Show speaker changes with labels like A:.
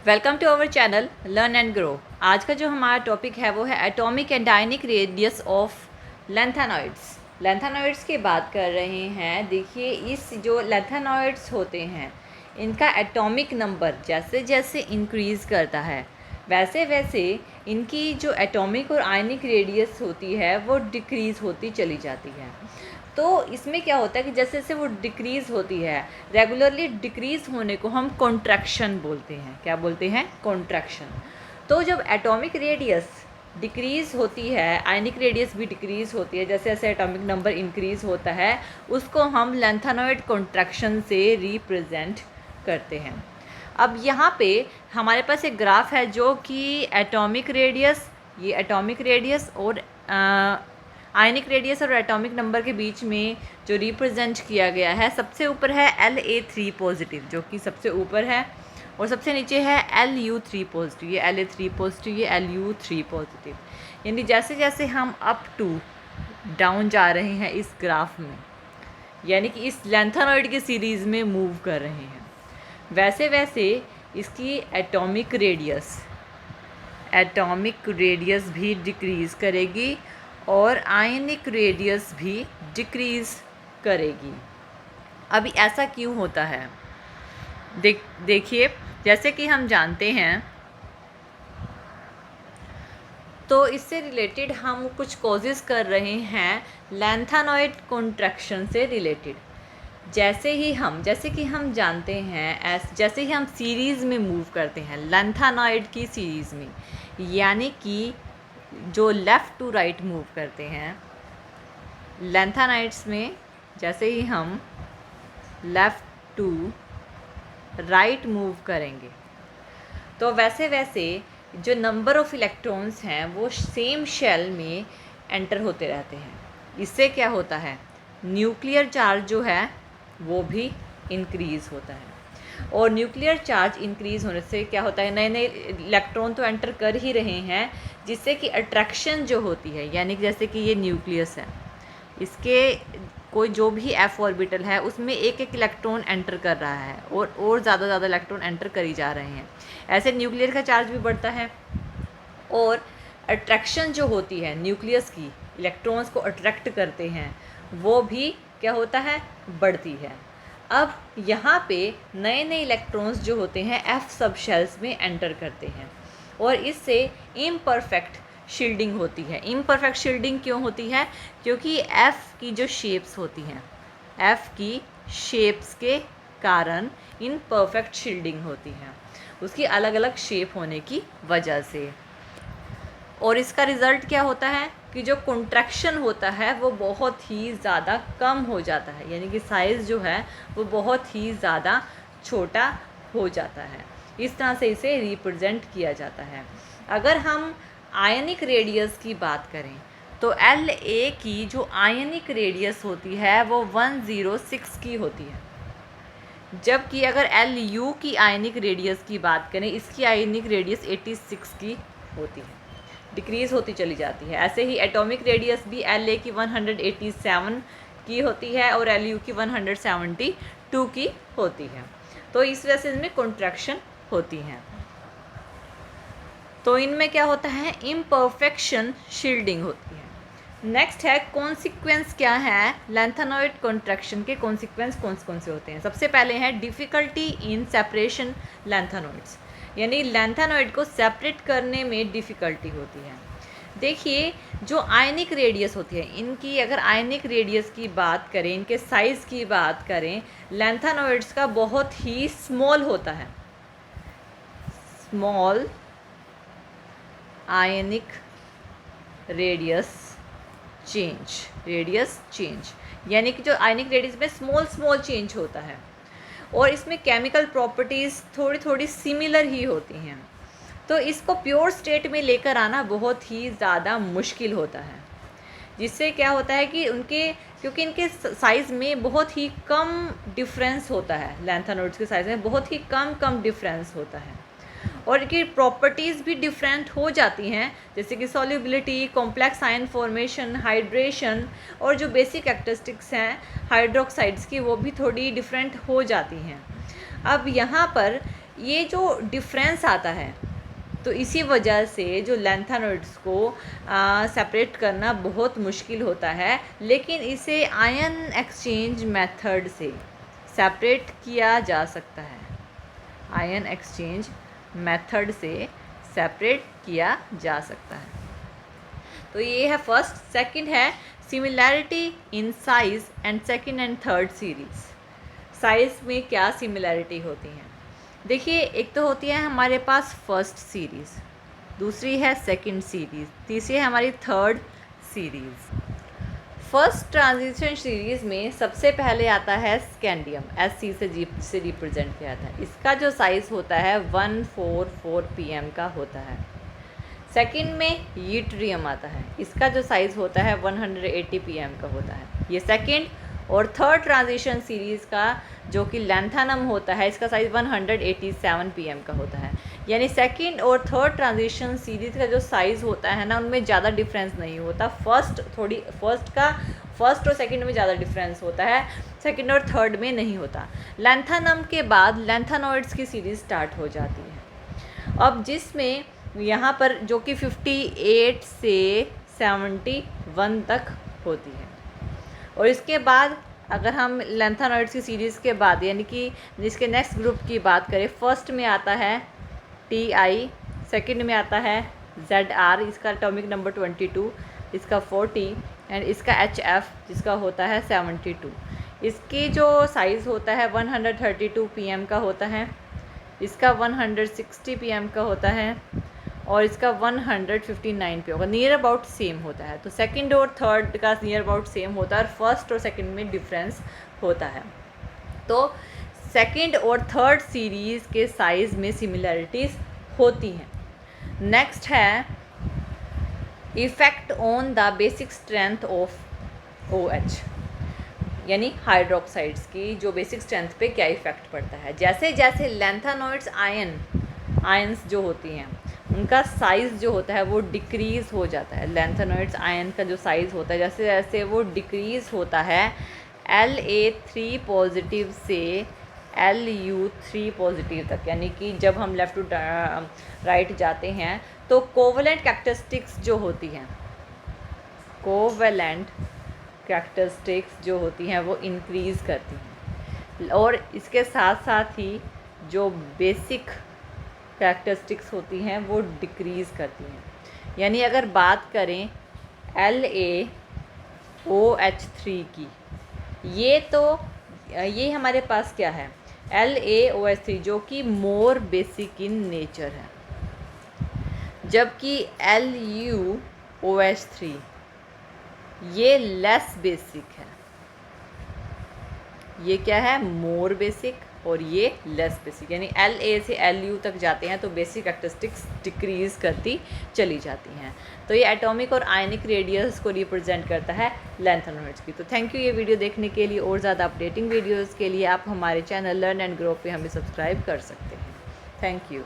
A: Welcome to our channel learn and grow. आज का जो हमारा टॉपिक है वो है atomic and ionic radius of lanthanoids. Lanthanoids की बात कर रहे हैं। देखिए, इस जो लैंथेनॉइड्स होते हैं इनका एटॉमिक नंबर जैसे जैसे इंक्रीज़ करता है वैसे वैसे इनकी जो एटॉमिक और आयनिक रेडियस होती है वो डिक्रीज़ होती चली जाती है। तो इसमें क्या होता है कि जैसे जैसे वो डिक्रीज़ होती है, रेगुलरली डिक्रीज़ होने को हम कॉन्ट्रैक्शन बोलते हैं। क्या बोलते हैं? कॉन्ट्रैक्शन। तो जब एटॉमिक रेडियस डिक्रीज़ होती है, आयनिक रेडियस भी डिक्रीज़ होती है, जैसे जैसे एटॉमिक नंबर इंक्रीज़ होता है उसको हम लैंथेनॉइड कॉन्ट्रैक्शन से रिप्रेजेंट करते हैं। अब यहाँ पे हमारे पास एक ग्राफ है जो कि एटॉमिक रेडियस, ये एटॉमिक रेडियस और आयनिक रेडियस और एटॉमिक नंबर के बीच में जो रिप्रेजेंट किया गया है, सबसे ऊपर है La3 पॉजिटिव जो कि सबसे ऊपर है, और सबसे नीचे है Lu3 पॉजिटिव, ये La3 पॉजिटिव, ये Lu3 पॉजिटिव। यानी जैसे जैसे हम अप टू डाउन जा रहे हैं इस ग्राफ में, यानी कि इस लैंथेनॉइड की सीरीज़ में मूव कर रहे हैं, वैसे वैसे इसकी एटॉमिक रेडियस भी डिक्रीज़ करेगी और आयनिक रेडियस भी डिक्रीज़ करेगी। अभी ऐसा क्यों होता है? देखिए, जैसे कि हम जानते हैं, तो इससे रिलेटेड हम कुछ कॉजेज़ कर रहे हैं लैंथेनॉइड कॉन्ट्रैक्शन से रिलेटेड। जैसे कि हम जानते हैं, जैसे ही हम सीरीज़ में मूव करते हैं लैंथेनॉइड की सीरीज़ में, यानी कि जो लेफ़्ट टू राइट मूव करते हैं लैंथेनॉइड्स में, जैसे ही हम लेफ़्ट टू राइट मूव करेंगे तो वैसे वैसे जो नंबर ऑफ़ इलेक्ट्रॉन्स हैं वो सेम शेल में एंटर होते रहते हैं। इससे क्या होता है? न्यूक्लियर चार्ज जो है वो भी इंक्रीज़ होता है, और न्यूक्लियर चार्ज इंक्रीज़ होने से क्या होता है? नए नए इलेक्ट्रॉन तो एंटर कर ही रहे हैं, जिससे कि अट्रैक्शन जो होती है, यानी कि जैसे कि ये न्यूक्लियस है, इसके कोई जो भी एफ ऑर्बिटल है उसमें एक एक इलेक्ट्रॉन एंटर कर रहा है और ज़्यादा इलेक्ट्रॉन एंटर करी जा रहे हैं। ऐसे न्यूक्लियर का चार्ज भी बढ़ता है, और अट्रैक्शन जो होती है न्यूक्लियस की, इलेक्ट्रॉन्स को अट्रैक्ट करते हैं, वो भी क्या होता है? बढ़ती है। अब यहाँ पे नए नए इलेक्ट्रॉन्स जो होते हैं एफ सब शेल्स में एंटर करते हैं, और इससे इम्परफेक्ट शील्डिंग होती है। इम्परफेक्ट शील्डिंग क्यों होती है? क्योंकि एफ़ की जो शेप्स होती हैं, एफ़ की शेप्स के कारण इम्परफेक्ट शील्डिंग होती है, उसकी अलग अलग शेप होने की वजह से। और इसका रिज़ल्ट क्या होता है कि जो कॉन्ट्रैक्शन होता है वो बहुत ही ज़्यादा कम हो जाता है, यानी कि साइज़ जो है वो बहुत ही ज़्यादा छोटा हो जाता है। इस तरह से इसे रिप्रेजेंट किया जाता है। अगर हम आयनिक रेडियस की बात करें तो La की जो आयनिक रेडियस होती है वो 106 की होती है, जबकि अगर Lu की आयनिक रेडियस की बात करें, इसकी आयनिक रेडियस 86 की होती है, डिक्रीज़ होती चली जाती है। ऐसे ही एटॉमिक रेडियस भी La की 187 की होती है और Lu की 172 की होती है। तो इस वजह से इनमें कॉन्ट्रैक्शन होती हैं। तो इनमें क्या होता है? इम्परफेक्शन शील्डिंग होती है। नेक्स्ट है कॉन्सिक्वेंस। क्या है लैंथेनॉइड कॉन्ट्रैक्शन के? कॉन्सिक्वेंस कौन से होते हैं? सबसे पहले है डिफ़िकल्टी इन सेपरेशन लैंथेनॉइड्स, यानी लैंथेनॉइड को सेपरेट करने में डिफ़िकल्टी होती है। देखिए, जो आयनिक रेडियस होती है, इनकी अगर आयनिक रेडियस की बात करें, इनके साइज़ की बात करें, लैंथेनॉइड्स का बहुत ही स्मॉल होता है। स्मॉल आयनिक रेडियस चेंज, यानी कि जो आयनिक रेडियस में स्मॉल चेंज होता है, और इसमें केमिकल प्रॉपर्टीज़ थोड़ी थोड़ी सिमिलर ही होती हैं। तो इसको प्योर स्टेट में लेकर आना बहुत ही ज़्यादा मुश्किल होता है, जिससे क्या होता है कि क्योंकि इनके साइज़ में बहुत ही कम डिफरेंस होता है, लैंथेनॉइड्स के साइज़ में बहुत ही कम डिफरेंस होता है, और इनकी प्रॉपर्टीज़ भी डिफरेंट हो जाती हैं, जैसे कि solubility, complex ion formation, hydration, और जो बेसिक कैरेक्टरिस्टिक्स हैं हाइड्रोक्साइड्स की वो भी थोड़ी डिफरेंट हो जाती हैं। अब यहाँ पर ये जो डिफरेंस आता है, तो इसी वजह से जो लैंथेनॉइड्स को सेपरेट करना बहुत मुश्किल होता है, लेकिन इसे आयन एक्सचेंज मेथड से सेपरेट किया जा सकता है। आयन एक्सचेंज मेथड से सेपरेट किया जा सकता है। तो ये है फर्स्ट। सेकंड है similarity in size and second and third series. Size में क्या सिमिलैरिटी होती हैं? देखिए, एक तो होती है हमारे पास फर्स्ट सीरीज़, दूसरी है सेकंड सीरीज़, तीसरी है हमारी third series. First transition series में सबसे पहले आता है स्कैंडियम, SC से रिप्रेजेंट किया जाता है। इसका जो साइज़ होता है 144 pm का होता है। सेकंड में यूट्रियम आता है, इसका जो साइज़ होता है 180 pm का होता है। ये सेकंड। और थर्ड ट्रांजिशन सीरीज़ का जो कि लैंथेनम होता है, इसका साइज़ 187 pm का होता है। यानी सेकंड और थर्ड ट्रांजिशन सीरीज़ का जो साइज़ होता है ना, उनमें ज़्यादा डिफरेंस नहीं होता। फर्स्ट और सेकंड में ज़्यादा डिफरेंस होता है, सेकंड और थर्ड में नहीं होता। लैंथेनम के बाद लैंथेनॉइड्स की सीरीज़ स्टार्ट हो जाती है। अब जिसमें यहाँ पर जो कि 58 से 71 तक होती है। और इसके बाद अगर हम लैंथेनॉइड्स की सीरीज़ के बाद यानी कि जिसके नेक्स्ट ग्रुप की बात करें, फर्स्ट में आता है Ti, सेकंड में आता है Zr, इसका एटॉमिक नंबर 22, इसका 40 एंड इसका HF जिसका होता है 72। इसकी जो साइज़ होता है 132 pm का होता है, इसका 160 pm का होता है और इसका 159 पे होगा। नियर अबाउट सेम होता है। तो सेकंड और थर्ड का नियर अबाउट सेम होता है और फर्स्ट और सेकंड में डिफरेंस होता है। तो सेकंड और थर्ड सीरीज़ के साइज़ में सिमिलैरिटीज़ होती हैं। नेक्स्ट है effect on the basic strength of OH, यानी हाइड्रोक्साइड्स की जो बेसिक स्ट्रेंथ पे क्या इफ़ेक्ट पड़ता है। जैसे जैसे लैंथेनॉइड्स आयंस जो होती हैं, उनका साइज़ जो होता है वो डिक्रीज़ हो जाता है। लैंथेनॉइड्स आयन का जो साइज़ होता है, जैसे जैसे वो डिक्रीज़ होता है La3 पॉजिटिव से Lu3 पॉजिटिव तक, यानी कि जब हम लेफ़्ट टू राइट जाते हैं तो कोवेलेंट कैरेक्टरिस्टिक्स जो होती हैं, कोवेलेंट कैरेक्टरिस्टिक्स जो होती हैं वो इंक्रीज़ करती हैं। और इसके साथ साथ ही जो बेसिक कैरेक्टरिस्टिक्स होती हैं वो डिक्रीज़ करती हैं। यानी अगर बात करें LaOH3 की, ये हमारे पास क्या है, LaOH3 जो कि मोर बेसिक इन नेचर है, जबकि LuOH3 ये लेस बेसिक है। ये क्या है, मोर बेसिक, और ये लेस बेसिक, यानी La से Lu तक जाते हैं तो बेसिक कैरेक्टरिस्टिक्स डिक्रीज़ करती चली जाती हैं। तो ये एटॉमिक और आयनिक रेडियस को रिप्रेजेंट करता है लैंथेनॉइड्स की। तो थैंक यू ये वीडियो देखने के लिए। और ज़्यादा अपडेटिंग वीडियोज़ के लिए आप हमारे चैनल लर्न एंड ग्रो पे हमें सब्सक्राइब कर सकते हैं। Thank you.